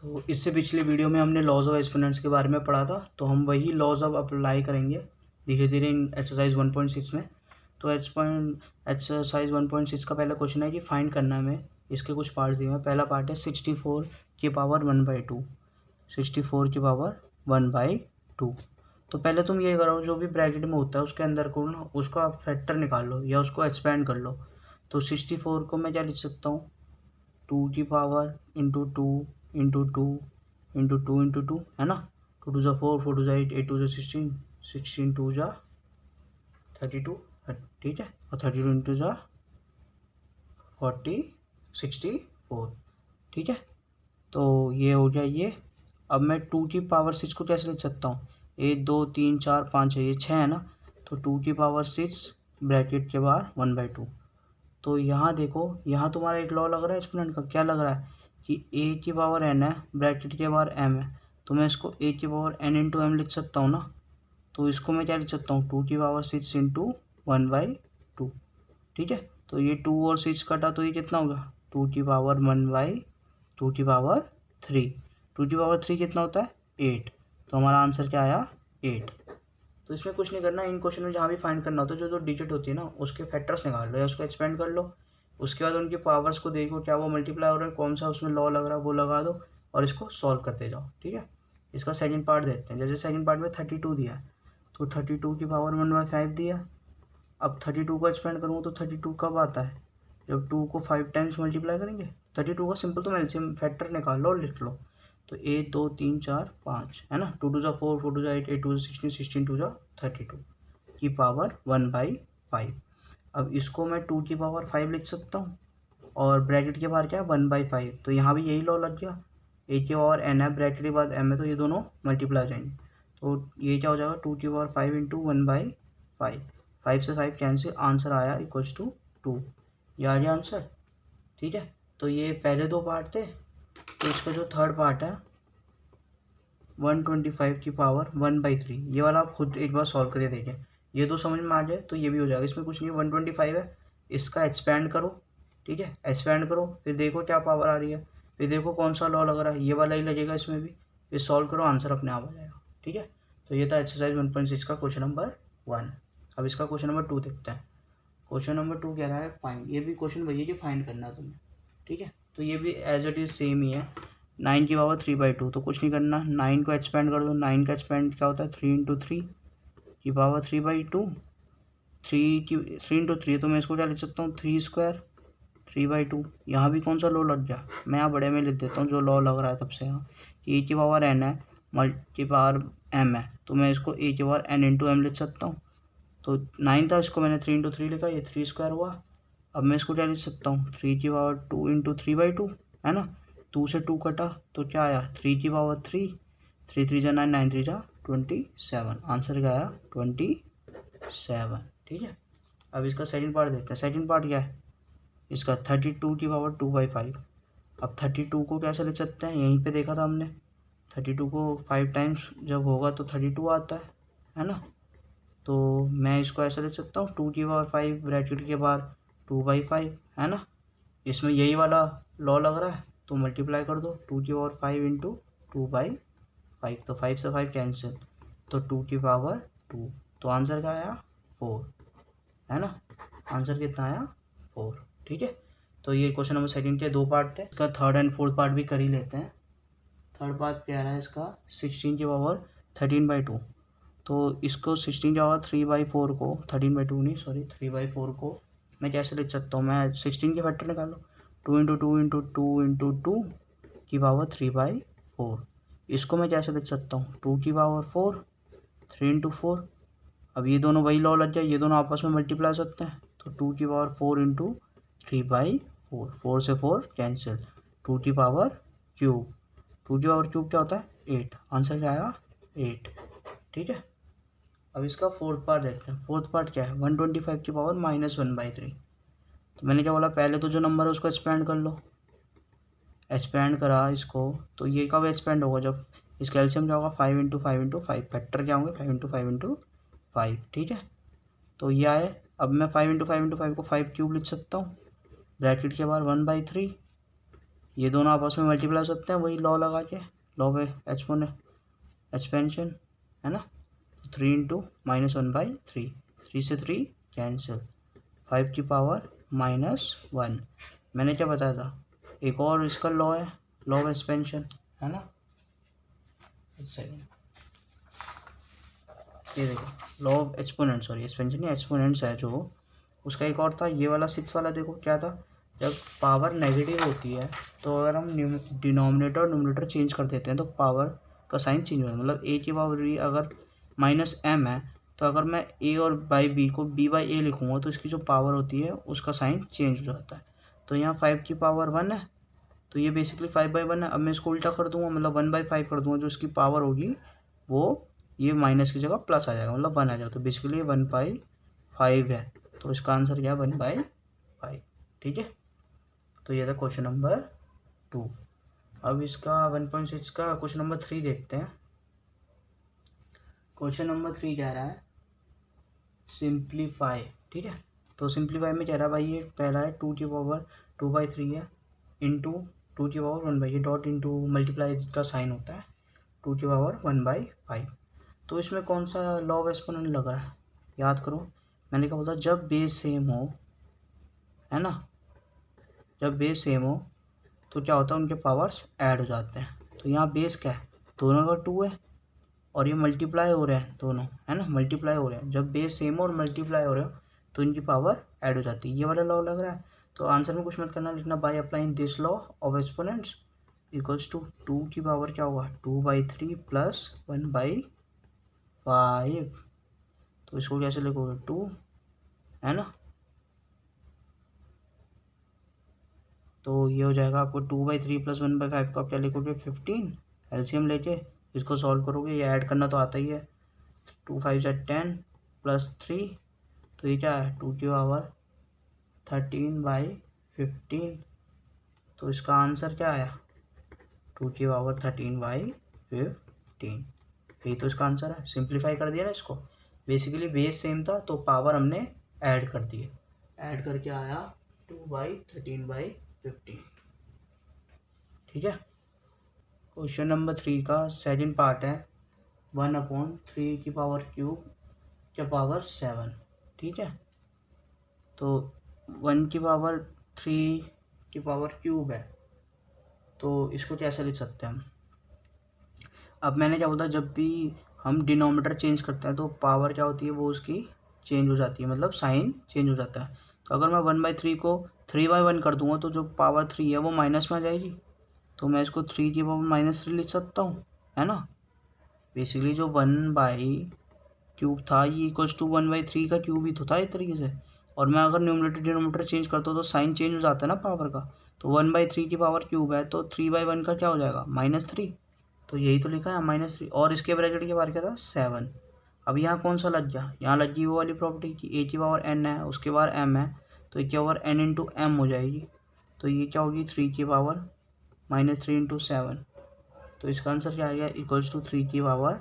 तो इससे पिछले वीडियो में हमने लॉज ऑफ एक्सपोनेंट्स के बारे में पढ़ा था, तो हम वही लॉज अब अप्लाई करेंगे धीरे धीरे इन एक्सरसाइज 1.6 में। तो एक्सरसाइज 1.6 का पहला क्वेश्चन है कि फाइंड करना है हमें। इसके कुछ पार्ट्स दिए हैं। पहला पार्ट है 64 की पावर 1/2, 64 की पावर 1/2। तो पहले तुम ये करो, जो भी ब्रैकेट में होता है उसके अंदर को ना उसका आप फैक्टर निकाल लो या उसको एक्सपेंड कर लो। तो 64 को मैं क्या लिख सकता हूँ, 2 की power into two into two into two into two, है ना। 2 2 ज़ा 4, 4 2 ज़ा 8, 8 2 ज़ा 16, 16 2 ज़ा 32, ठीक है। और 32 इंटू ज़ा 40, 64, ठीक है। तो ये हो गया ये। अब मैं 2 की पावर 6 को कैसे लिख सकता हूँ, 1 2 3 4 5 है, ये 6 है ना। तो 2 की पावर 6 ब्रैकेट के बाहर 1/2। तो यहाँ देखो, यहाँ तुम्हारा एक लॉ लग रहा है एक्सपोनेंट का। क्या लग रहा है कि a की पावर n है, ब्रैकेट के बाहर m है, तो मैं इसको a की पावर n इंटू एम लिख सकता हूँ ना। तो इसको मैं क्या लिख सकता हूँ, 2 की पावर 6 इंटू 1/2, ठीक है। तो ये 2 और 6 कटा तो ये कितना होगा, 2 की पावर 2 की पावर 3। 2 की पावर 3 कितना होता है, 8। तो हमारा आंसर क्या आया, 8। तो इसमें कुछ नहीं करना, इन क्वेश्चन में जहाँ भी फाइंड करना होता है, जो जो डिजिट होती है ना उसके फैक्टर्स निकाल लो या उसको एक्सपेंड कर लो। उसके बाद उनकी पावर्स को देखो, क्या वो मल्टीप्लाई हो रहा है, कौन सा उसमें लॉ लग रहा है वो लगा दो और इसको सॉल्व करते जाओ, ठीक है। इसका सेकंड पार्ट देखते हैं। जैसे सेकंड पार्ट में 32 दिया है, तो 32 की पावर 1/5 दिया। अब 32 को एक्सपेंड करूँगा तो 32 कब आता है, जब 2 को 5 टाइम्स मल्टीप्लाई करेंगे। 32 का सिंपल तुम एलसीएम फैक्टर निकाल लो और लिख लो। तो 1 2 3 4 5 है ना। 2 2 ज़ा 4, 4 2 ज़ा 8, 8 2 ज़ा 16, 16 2 ज़ा 32 की पावर 1/5। अब इसको मैं 2 की पावर 5 लिख सकता हूँ और ब्रैकेट के बाहर क्या है 1/5। तो यहाँ भी यही लॉ लग गया, a की पावर n है, ब्रैकेट के बाद m है, तो ये दोनों मल्टीप्लाई हो जाएंगे। तो ये क्या हो जाएगा, 2 की पावर 5 इंटू 1/5, 5 से 5 कैंसिल, आंसर आया इक्वल्स टू 2। ये आ गया आंसर, ठीक है। तो ये पहले दो पार्ट थे। तो इसका जो थर्ड पार्ट है 125 की पावर 1/3, ये वाला आप खुद एक बार सॉल्व करके देखें। ये दो समझ में आ जाए तो ये भी हो जाएगा। इसमें कुछ नहीं है, 125 है, इसका एक्सपेंड करो, ठीक है। एक्सपेंड करो, फिर देखो क्या पावर आ रही है, फिर देखो कौन सा लॉ लग रहा है, ये वाला ही लगेगा इसमें भी। फिर सॉल्व करो, आंसर अपने आप आ जाएगा, ठीक है। तो ये था एक्सरसाइज 1.6 का क्वेश्चन नंबर 1। अब इसका क्वेश्चन नंबर 2 देखते हैं। क्वेश्चन नंबर 2 कह रहा है फाइंड। ये भी क्वेश्चन वही है कि फाइंड करना है तुम्हें, ठीक है। तो ये भी एज इट इज सेम ही है। 9 की पावर 3/2, तो कुछ नहीं करना, 9 को एक्सपेंड कर दो। 9 का एक्सपेंड क्या होता है, 3 इंटू 3 की पावर 3/2। 3 इंटू 3, तो मैं इसको क्या लिख सकता हूँ, 3 स्क्वायर 3/2। यहाँ भी कौन सा लॉ लग गया, मैं यहाँ बड़े में लिख देता हूँ जो लॉ लग रहा है तब से। यहाँ कि a की पावर n है, की पावर m है, तो मैं इसको a की पावर n इंटू एम लिख सकता हूँ। तो 9 था, इसको मैंने 3 इंटू 3 लिखा, ये 3 स्क्वायर हुआ। अब मैं इसको क्या लिख सकता हूँ, 3 की पावर 2 इंटू 3/2, है ना। 2 से 2 कटा तो क्या आया, 3 की पावर 3, 3 3 जा 9, 9 3 जा 27, आंसर क्या आया 27, ठीक है। अब इसका सेकंड पार्ट देखते हैं। सेकंड पार्ट क्या है इसका, 32 की पावर 2/5। अब 32 को कैसे लिख सकते हैं, यहीं पे देखा था हमने। 32 को 5 टाइम्स जब होगा तो 32 आता है ना। तो मैं इसको ऐसा लिख सकता हूँ, 2 की पावर 5 ब्रैकेट के बाहर 2/5, है ना। इसमें यही वाला लॉ लग रहा है, तो मल्टीप्लाई कर दो। 2 की पावर 5 इंटू 2/5, तो 5 से 5 कैंसिल, तो 2 की पावर 2। तो आंसर क्या आया 4, है ना। आंसर कितना आया 4, ठीक है। तो ये क्वेश्चन नंबर सेकंड के दो पार्ट थे। इसका थर्ड एंड फोर्थ पार्ट भी कर ही लेते हैं। थर्ड पार्ट क्या रहा है इसका, 16 की पावर 13/2। तो इसको 16 की पावर 3/4 को 13/2 नहीं, सॉरी 3/4 को मैं कैसे लिख सकता हूँ, मैं 16 के फैक्टर निकालो। 2 इंटू 2 इंटू 2 इंटू 2 की पावर 3/4। इसको मैं कैसे लिख सकता हूँ, 2 की पावर 4, 3 इंटू 4। अब ये दोनों वही लॉ लग जाए, ये दोनों आपस में मल्टीप्लाई हो सकते हैं। तो 2 की पावर 4 इंटू 3/4, 4 से 4 कैंसिल, 2 की पावर क्यूब। 2 की पावर क्यूब क्या होता है 8, आंसर क्या आया 8, ठीक है। अब इसका फोर्थ पार्ट देखते हैं। फोर्थ पार्ट क्या है, 125 की पावर -1/3। तो मैंने क्या बोला, पहले तो जो नंबर है उसको एक्सपेंड कर लो। एक्सपेंड करा इसको, तो ये कब एक्सपेंड होगा, जब इसका एलसीएम क्या होगा 5 इंटू 5 इंटू 5, फैक्टर क्या होंगे 5 इंटू 5 इंटू 5, ठीक है। तो ये आए। अब मैं 5 इंटू 5 इंटू 5 को 5 क्यूब लिख सकता हूँ, ब्रैकेट के बाहर 1/3, ये दोनों आपस में मल्टीप्लाई हो सकते हैं वही लॉ लगा के, लॉ ऑफ एक्सपेंशन, है ना। 3 इंटू -1/3, 3 से 3 कैंसिल, 5 की पावर -1। मैंने क्या बताया था, एक और इसका लॉ है, लॉ ऑफ एक्सपेंशन, है ना। ये देखो law of exponent, sorry expansion नहीं एक्सपोनेंट्स है जो, उसका एक और था ये वाला 6 वाला। देखो क्या था, जब पावर नेगेटिव होती है तो अगर हम डिनोमिनेटर और न्यूमरेटर चेंज कर देते हैं तो पावर का साइन चेंज हो जाता है। मतलब a की पावर b अगर -m है तो अगर मैं a और बाई b को b/a लिखूँगा तो इसकी जो पावर होती है उसका साइन चेंज हो जाता है। तो यहाँ 5 की पावर 1 है तो ये बेसिकली 5/1 है। अब मैं इसको उल्टा कर दूंगा, मतलब 1/5 कर दूंगा, जो इसकी पावर होगी वो ये माइनस की जगह प्लस आ जाएगा, मतलब 1 आ जाएगा। तो बेसिकली 1/5 है, तो इसका आंसर क्या है 1/5। ठीक है, तो ये था क्वेश्चन नंबर 2। अब इसका 1.6 का क्वेश्चन नंबर 3 देखते हैं। क्वेश्चन नंबर 3 कह रहा है सिंप्लीफाई। ठीक है, तो सिंप्लीफाई में कह रहा है भाई ये पहला है 2 की पावर 2/3 है इंटू 2 की पावर 1/, ये डॉट इंटू मल्टीप्लाई का साइन होता है 2 की पावर 1/5। तो इसमें कौन सा लॉ ऑफ एक्सपोनेंट लग रहा है, याद करो। मैंने क्या बोला, जब बेस सेम हो, है ना, जब बेस सेम हो तो क्या होता है उनके पावर्स ऐड हो जाते हैं। तो यहाँ बेस क्या है, दोनों का 2 है और ये मल्टीप्लाई हो रहे हैं दोनों, है ना, मल्टीप्लाई हो रहे हैं। जब बेस सेम हो और मल्टीप्लाई हो रहे हो तो इनकी पावर ऐड हो जाती है, ये वाला लॉ लग रहा है। तो आंसर में कुछ मत करना, लिखना by applying this law of exponents equals to 2 की पावर क्या होगा 2/3 प्लस 1/5। तो इसको कैसे लिखोगे 2, है ना। तो ये हो जाएगा आपको 2/3 प्लस 1/5 को आप क्या लिखोगे 15। एलसीएम लेके इसको सॉल्व करोगे, ये ऐड करना तो आता ही है। 2 5 जा 10 प्लस 3, तो ये क्या है 2 की पावर 13/15। तो इसका आंसर क्या आया 2 की पावर 13/15। यही तो इसका आंसर है। सिंप्लीफाई कर दिया ना इसको, बेसिकली बेस सेम था तो पावर हमने ऐड कर दिए, ऐड करके आया 2/13/15। ठीक है, क्वेश्चन नंबर 3 का सेकंड पार्ट है 1/3 की पावर क्यूब क्या पावर 7। ठीक है, तो 1 की पावर 3 की पावर क्यूब है, तो इसको कैसे लिख सकते हैं हम। अब मैंने क्या बोला, जब भी हम डिनोमिनेटर चेंज करते हैं तो पावर क्या होती है वो उसकी चेंज हो जाती है, मतलब साइन चेंज हो जाता है। तो अगर मैं 1/3 को 3/1 कर दूंगा तो जो पावर 3 है वो माइनस में आ जाएगी, तो मैं इसको 3 की पावर -3 लिख सकता हूँ, है ना। बेसिकली जो 1/क्यूब था ये इक्वल्स टू 1/3 का क्यूब ही तो था एक तरीके से। और मैं अगर न्यूमरेटर डिनोमिनेटर चेंज करता हूँ तो साइन चेंज हो जाता है ना पावर का। तो 1/3 की पावर क्यूब है तो 3/1 का क्या हो जाएगा -3। तो यही तो लिखा है -3, और इसके ब्रैकेट के बाहर क्या था 7। अब यहाँ कौन सा लग गया, यहाँ लग गई वो वाली प्रॉपर्टी कि a की पावर n है उसके बाहर m है, तो a की पावर n इंटू m हो जाएगी। तो ये क्या होगी 3 की पावर -3 इंटू 7। तो इसका आंसर क्या आ गया इक्वल्स टू 3 की पावर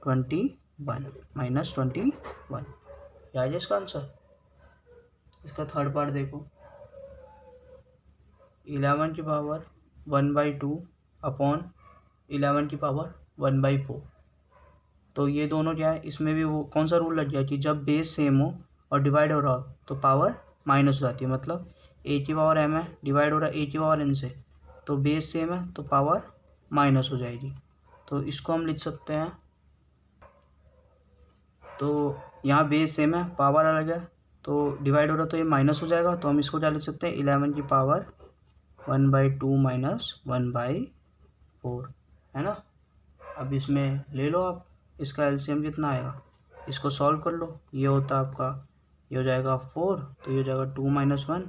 21 -21। क्या है इसका आंसर। इसका थर्ड पार्ट देखो 11 की पावर 1/2 अपॉन 11 की पावर 1/4। तो ये दोनों क्या है, इसमें भी वो कौन सा रूल लग गया कि जब बेस सेम हो और डिवाइड हो रहा हो तो पावर माइनस हो जाती है। मतलब a की पावर m है डिवाइड हो रहा है a की पावर n से, तो बेस सेम है तो पावर माइनस हो जाएगी। तो इसको हम लिख सकते हैं, तो यहाँ बेस सेम है पावर अलग है तो डिवाइड हो रहा है तो ये माइनस हो जाएगा। तो हम इसको क्या लिख सकते हैं 11 की पावर 1/2 माइनस 1/4, है ना। अब इसमें ले लो आप, इसका एलसीएम कितना आएगा, इसको सॉल्व कर लो। ये होता आपका, ये हो जाएगा 4, तो ये हो जाएगा 2 - 1,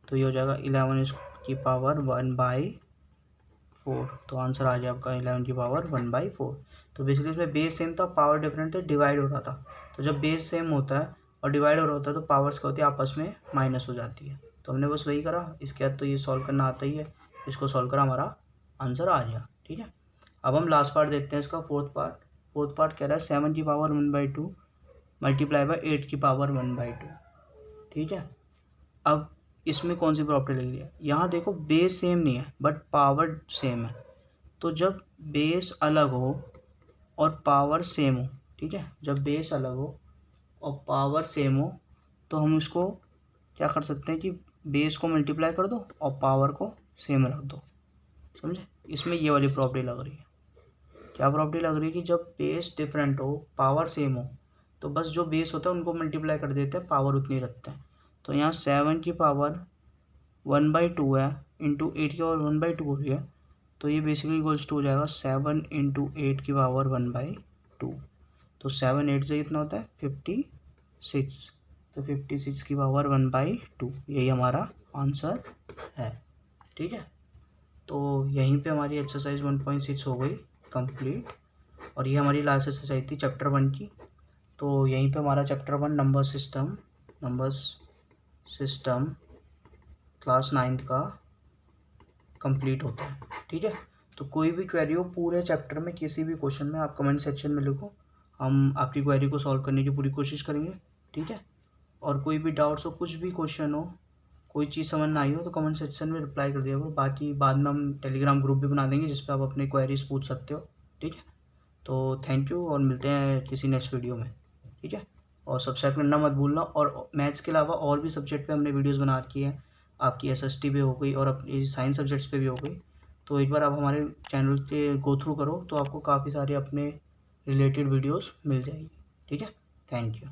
तो ये हो जाएगा 11 की पावर 1/4। तो आंसर आ गया आपका 11 की पावर 1/4। तो बेसिकली इसमें बेस सेम था पावर डिफरेंट थे, डिवाइड हो रहा था। तो जब बेस सेम होता है और डिवाइड हो रहा होता है तो पावर्स क्या होती है आपस में माइनस हो जाती है। तो हमने बस वही करा, इसके बाद तो ये सॉल्व करना आता ही है, इसको सॉल्व करा हमारा आंसर आ गया। ठीक है, अब हम लास्ट पार्ट देखते हैं इसका फोर्थ पार्ट कह रहा है 7 की पावर 1/2 मल्टीप्लाई बाय 8 की पावर 1/2। ठीक है, अब इसमें कौन सी प्रॉपर्टी लग रही है, यहाँ देखो बेस सेम नहीं है बट पावर सेम है। तो जब बेस अलग हो और पावर सेम हो, ठीक है, जब बेस अलग हो और पावर सेम हो तो हम इसको क्या कर सकते हैं कि बेस को मल्टीप्लाई कर दो और पावर को सेम रख दो, समझे। इसमें ये वाली प्रॉपर्टी लग रही है। क्या प्रॉपर्टी लग रही है कि जब बेस डिफरेंट हो पावर सेम हो तो बस जो बेस होता है उनको मल्टीप्लाई कर देते हैं, पावर उतनी रखते हैं। तो यहाँ 7 की पावर 1/2 है इंटू 8 की पावर 1/2 हो रही है, तो ये बेसिकली इक्वल्स टू हो जाएगा 7 इंटू 8 की पावर 1/2। तो 7 8 से कितना होता है 56, तो 56 की पावर 1/2, यही हमारा आंसर है, ठीक है। तो यहीं पे हमारी एक्सरसाइज 1.6 हो गई कंप्लीट, और ये हमारी लास्ट एक्सरसाइज थी चैप्टर 1 की। तो यहीं पे हमारा chapter 1 number system class 9th का कंप्लीट होता है, ठीक है। तो कोई भी क्वेरी हो पूरे चैप्टर में किसी भी क्वेश्चन में आप कमेंट सेक्शन में लिखो, हम आपकी क्वेरी को सॉल्व करने की पूरी कोशिश करेंगे, ठीक है। और कोई भी डाउट्स हो, कुछ भी क्वेश्चन हो, कोई चीज़ समझ ना आई हो तो कमेंट सेक्शन में रिप्लाई कर दिया करो। बाकी बाद में हम टेलीग्राम ग्रुप भी बना देंगे जिस पे आप अपनी क्वेरीज पूछ सकते हो, ठीक है। तो थैंक यू और मिलते हैं किसी नेक्स्ट वीडियो में, ठीक है। और सब्सक्राइब करना मत भूलना। और मैथ्स के अलावा और भी सब्जेक्ट पे हमने वीडियोस बना रखी है, आपकी एसएसटी पे हो गई और अपनी साइंस सब्जेक्ट्स पे भी हो गई। तो एक बार आप हमारे चैनल पे गो थ्रू करो तो आपको काफ़ी सारे अपने रिलेटेड वीडियोस मिल जाएगी, ठीक है। Thank you.